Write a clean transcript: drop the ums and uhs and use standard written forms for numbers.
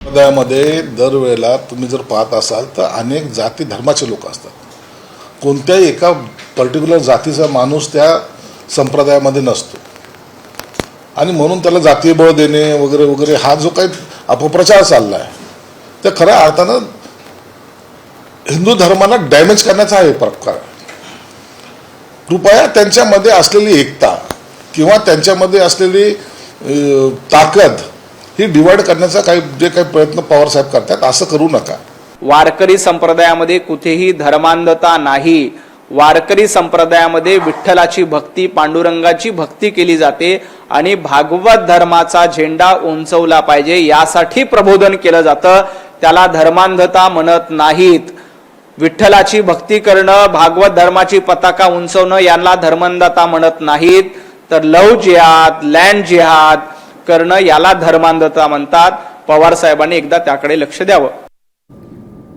संप्रदायामध्ये दरवेळेला तुम्ही जर पाहत असाल तर अनेक जाती धर्माचे लोक असतात. कोणत्याही एका पर्टिक्युलर जातीचा माणूस त्या संप्रदायामध्ये नसतो आणि म्हणून त्याला जातीय बळ देणे वगैरे वगैरे हा जो काही अपप्रचार चालला आहे तर खऱ्या अर्थानं हिंदू धर्माला डॅमेज करण्याचा हा एक प्रकार आहे. कृपया त्यांच्यामध्ये असलेली एकता किंवा त्यांच्यामध्ये असलेली ताकद ही डिवाइड करण्याचा जे काही प्रयत्न पवार साहेब करतात असं करू नका. वारकरी संप्रदायामध्ये कुठेही धर्मांधता नाही. वारकरी संप्रदायामध्ये विठ्ठलाची भक्ती, पांडुरंगाची भक्ती केली जाते आणि भागवत धर्माचा झेंडा उंचवला पाहिजे यासाठी प्रबोधन केलं जातं. त्याला धर्मांधता म्हणत नाहीत. विठ्ठलाची भक्ती करणं, भागवत धर्माची पताका उंचवणं यांना धर्मांधता म्हणत नाहीत. तर लव्ह जिहाद, लँड जिहाद करणं याला धर्मांधता म्हणतात. पवार साहेबांनी एकदा त्याकडे लक्ष द्यावं.